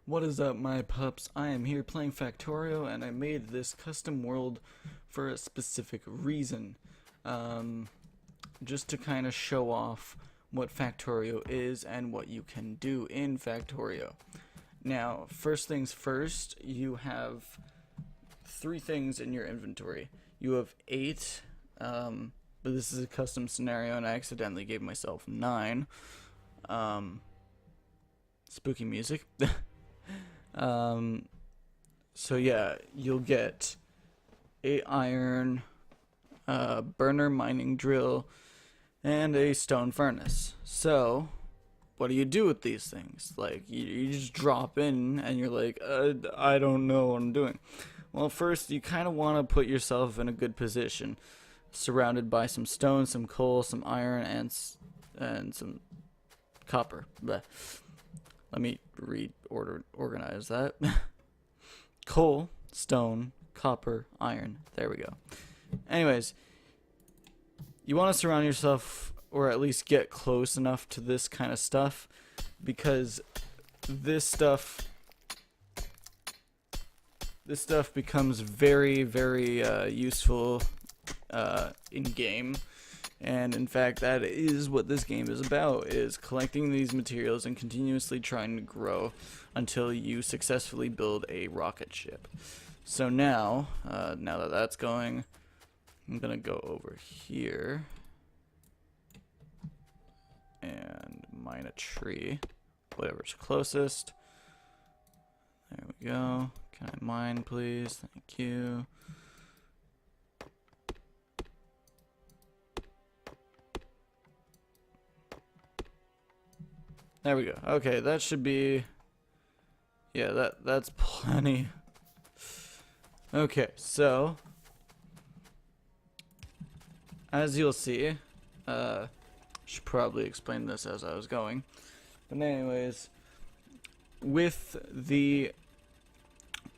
What is up, my pups? I am here playing Factorio, and I made this custom world for a specific reason. Just to kind of show off what Factorio is and what you can do in Factorio. Now, first things first, you have 3 things in your inventory. You have 8, but this is a custom scenario, and I accidentally gave myself 9. Spooky music. So yeah, you'll get 8 iron, burner mining drill, and a stone furnace. So, what do you do with these things? Like, you just drop in and you're like, I don't know what I'm doing. Well, first, you kind of want to put yourself in a good position, surrounded by some stone, some coal, some iron, and some copper. Bleh. Let me organize that. Coal, stone, copper, iron. There we go. Anyways, you want to surround yourself, or at least get close enough to this kind of stuff, because this stuff becomes very, very useful in game. And in fact, that is what this game is about, is collecting these materials and continuously trying to grow until you successfully build a rocket ship. So now that that's going, I'm gonna go over here and mine a tree, whatever's closest. There we go. Can I mine, please? Thank you. There we go. Okay, that should be... yeah, that's plenty. Okay, so... as you'll see, should probably explain this as I was going. But anyways, with the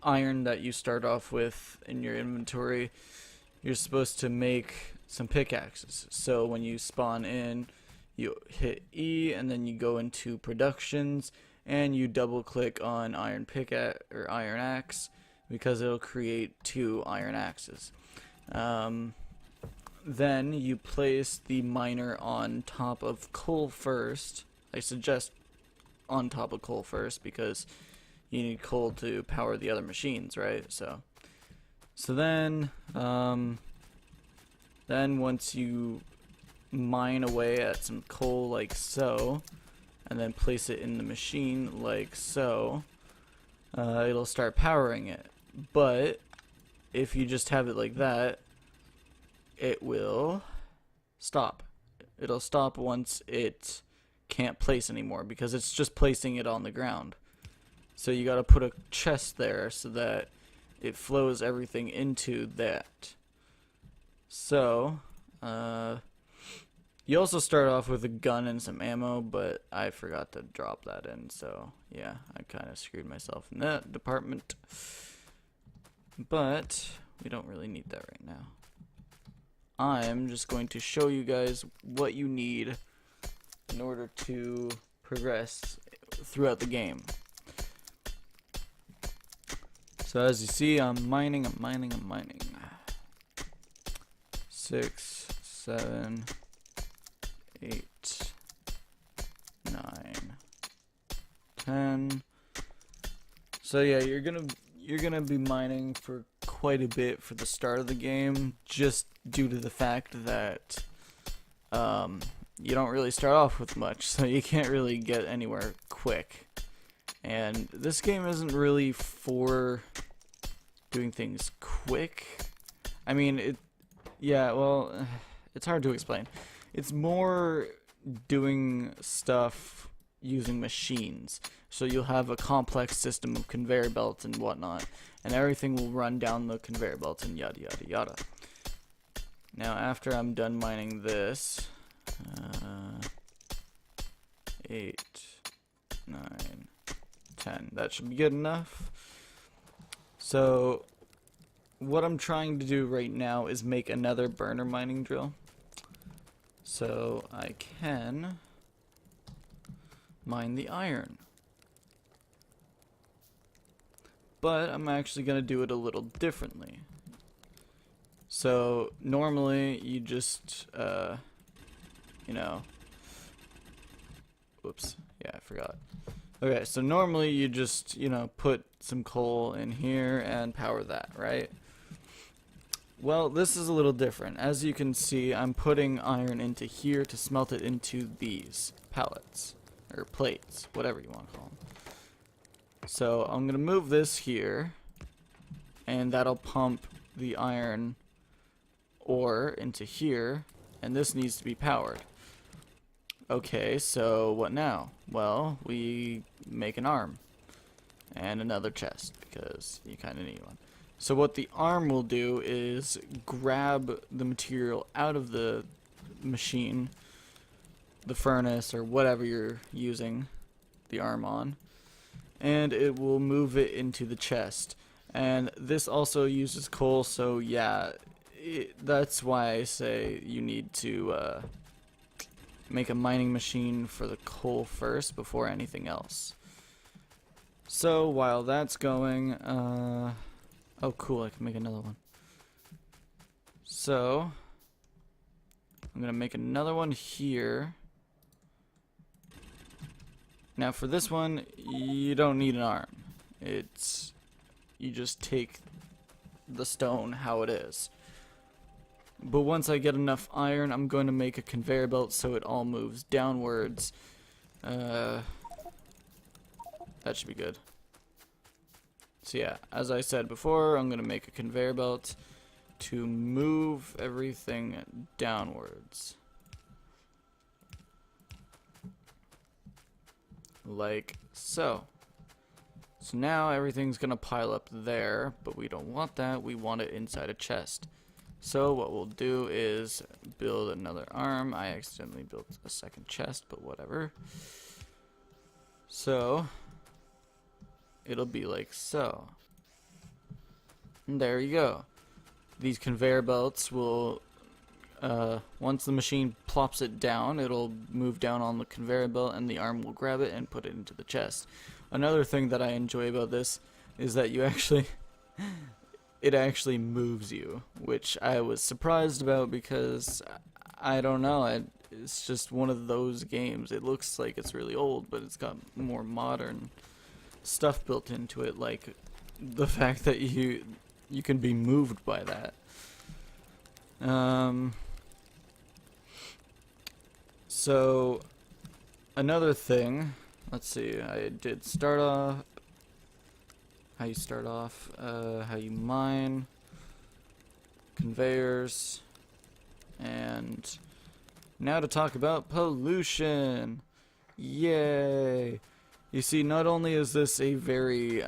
iron that you start off with in your inventory, you're supposed to make some pickaxes. So when you spawn in, you hit E and then you go into productions and you double click on iron pickaxe or iron axe, because it'll create 2 iron axes. Then you place the miner on top of coal first. I suggest on top of coal first because you need coal to power the other machines, right? So then once you mine away at some coal like so, and then place it in the machine like so, it'll start powering it. But if you just have it like that, it will stop. It'll stop once it can't place anymore, because it's just placing it on the ground. So you gotta put a chest there so that it flows everything into that. So you also start off with a gun and some ammo, but I forgot to drop that in, so yeah, I kind of screwed myself in that department. But we don't really need that right now. I'm just going to show you guys what you need in order to progress throughout the game. So as you see, I'm mining. 6, 7, 8, 9, 10. So yeah, you're gonna be mining for quite a bit for the start of the game, just due to the fact that you don't really start off with much, so you can't really get anywhere quick. And this game isn't really for doing things quick. I mean, it's hard to explain. It's more doing stuff using machines. So you'll have a complex system of conveyor belts and whatnot, and everything will run down the conveyor belts and yada yada yada. Now after I'm done mining this, 8, 9, 10, that should be good enough. So what I'm trying to do right now is make another burner mining drill, so I can mine the iron. but I'm actually going to do it a little differently. So normally you just, you know, whoops, yeah, I forgot. Okay, so normally you just, you know, put some coal in here and power that, right? Well, this is a little different. As you can see, I'm putting iron into here to smelt it into these pellets, or plates, whatever you want to call them. So I'm going to move this here, and that'll pump the iron ore into here, and this needs to be powered. Okay, so what now? Well, we make an arm and another chest because you kind of need one. So what the arm will do is grab the material out of the machine, the furnace, or whatever you're using the arm on, and it will move it into the chest. And this also uses coal, so yeah, that's why I say you need to make a mining machine for the coal first before anything else. So while that's going, oh cool, I can make another one. So I'm gonna make another one here. Now for this one, you don't need an arm. You just take the stone how it is. But once I get enough iron, I'm going to make a conveyor belt so it all moves downwards. That should be good. So yeah, as I said before, I'm going to make a conveyor belt to move everything downwards. Like so. So now everything's going to pile up there, but we don't want that. We want it inside a chest. So what we'll do is build another arm. I accidentally built a second chest, but whatever. So it'll be like so. And there you go. These conveyor belts will, once the machine plops it down, it'll move down on the conveyor belt and the arm will grab it and put it into the chest. Another thing that I enjoy about this is that you actually it actually moves you, which I was surprised about because I don't know, it's just one of those games. It looks like it's really old, but it's got more modern stuff built into it, like the fact that you can be moved by that. So another thing, let's see, I did start off how you start off, how you mine, conveyors, and now to talk about pollution. Yay! You see, not only is this a very,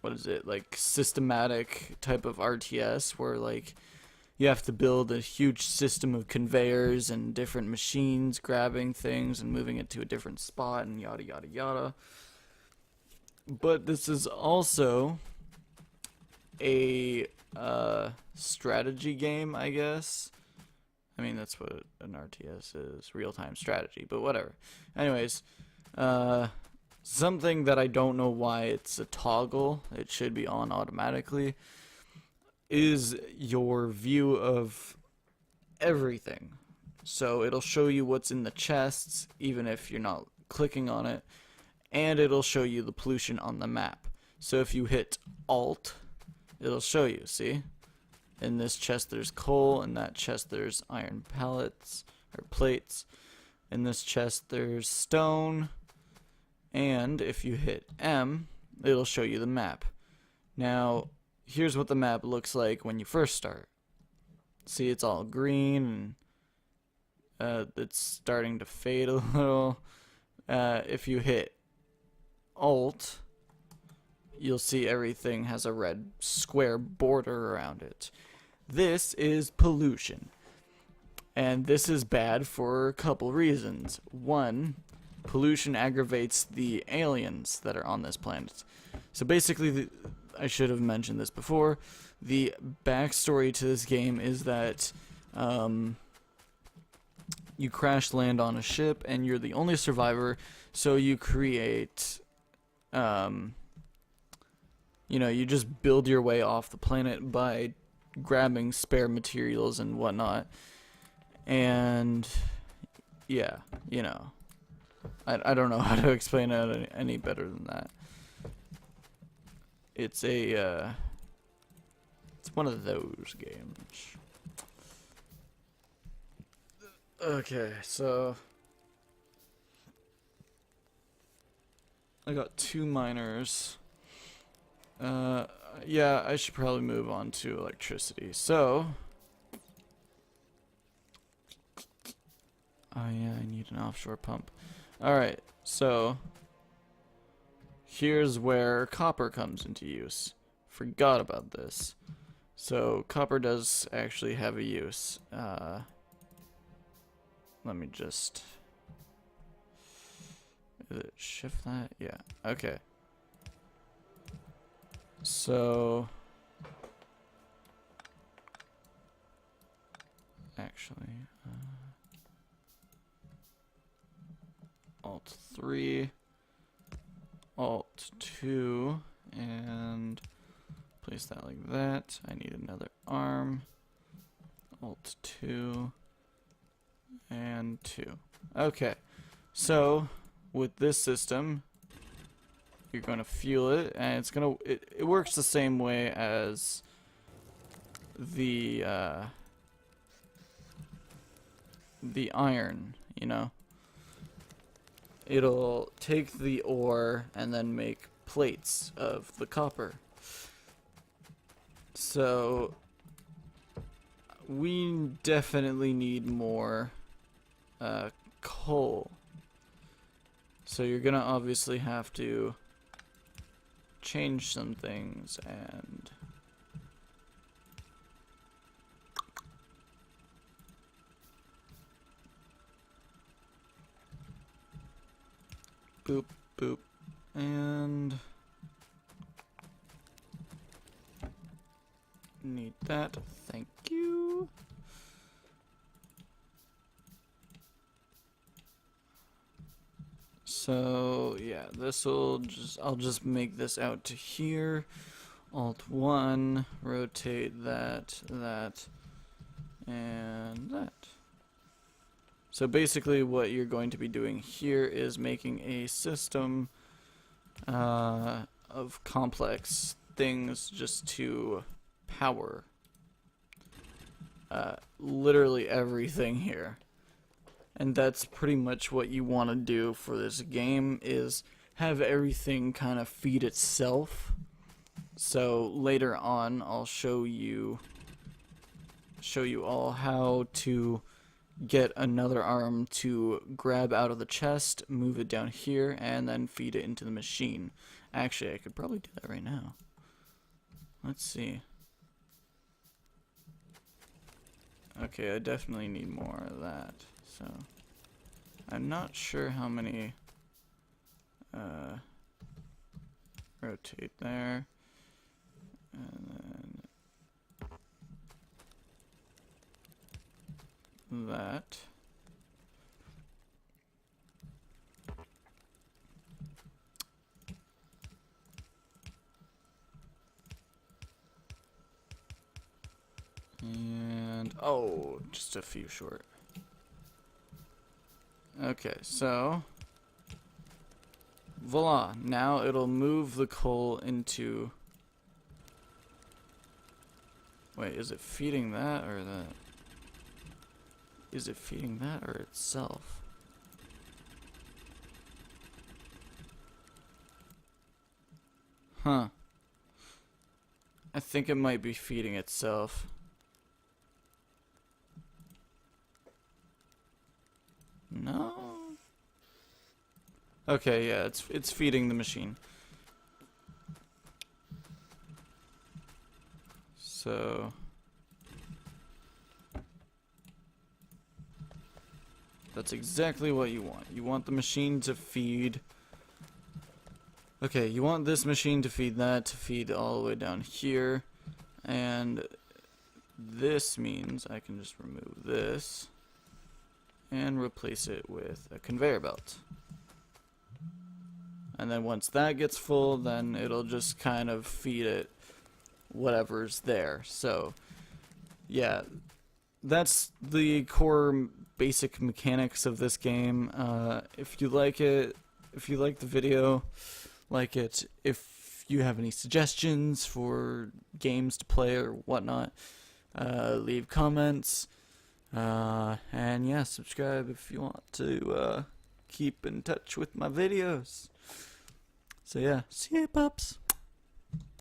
what is it, like systematic type of RTS where like you have to build a huge system of conveyors and different machines grabbing things and moving it to a different spot and yada yada yada. But this is also a strategy game, I guess. I mean, that's what an RTS is, real-time strategy, but whatever. Anyways, something that I don't know why it's a toggle, it should be on automatically, is your view of everything. So it'll show you what's in the chests, even if you're not clicking on it. And it'll show you the pollution on the map. So if you hit Alt, it'll show you, see? In this chest there's coal, in that chest there's iron pellets, or plates. In this chest there's stone, and if you hit M, it'll show you the map. Now, here's what the map looks like when you first start. See, it's all green, and it's starting to fade a little. If you hit Alt, you'll see everything has a red square border around it. This is pollution. And this is bad for a couple reasons. One, pollution aggravates the aliens that are on this planet. So basically, I should have mentioned this before, the backstory to this game is that you crash land on a ship and you're the only survivor, so you create you know, you just build your way off the planet by grabbing spare materials and whatnot. And yeah, you know, I don't know how to explain it any better than that. It's a it's one of those games. Okay, so I got 2 miners. Yeah, I should probably move on to electricity. So, oh yeah, I need an offshore pump. Alright, so here's where copper comes into use. Forgot about this. So, copper does actually have a use. Let me just... Is it shift that? Yeah, okay. So... Actually... Alt 3, Alt 2, and place that like that. I need another arm. Alt 2 and 2. Okay, so with this system, you're going to fuel it, and it's gonna it works the same way as the iron, you know. It'll take the ore and then make plates of the copper. So we definitely need more coal. So you're gonna obviously have to change some things and boop, boop, and need that. Thank you. So yeah, this will I'll just make this out to here. Alt 1, rotate that, and that. So basically what you're going to be doing here is making a system of complex things just to power literally everything here. And that's pretty much what you want to do for this game, is have everything kind of feed itself. So later on I'll show you all how to get another arm to grab out of the chest, move it down here, and then feed it into the machine. Actually, I could probably do that right now. Let's see. Okay, I definitely need more of that. So, I'm not sure how many... rotate there. And then... that. And, oh, just a few short. Okay, so, voila, now it'll move the coal into, wait, is it feeding that or that? Is it feeding that or itself? Huh. I think it might be feeding itself. No? Okay, yeah, it's feeding the machine. So that's exactly what you want. You want the machine to feed. Okay, you want this machine to feed that, to feed all the way down here. And this means I can just remove this and replace it with a conveyor belt. And then once that gets full, then it'll just kind of feed it whatever's there. So yeah, that's the core basic mechanics of this game. If you like it, if you like the video, like it. If you have any suggestions for games to play or whatnot, leave comments. And yeah, subscribe if you want to keep in touch with my videos. So yeah, see you, pups.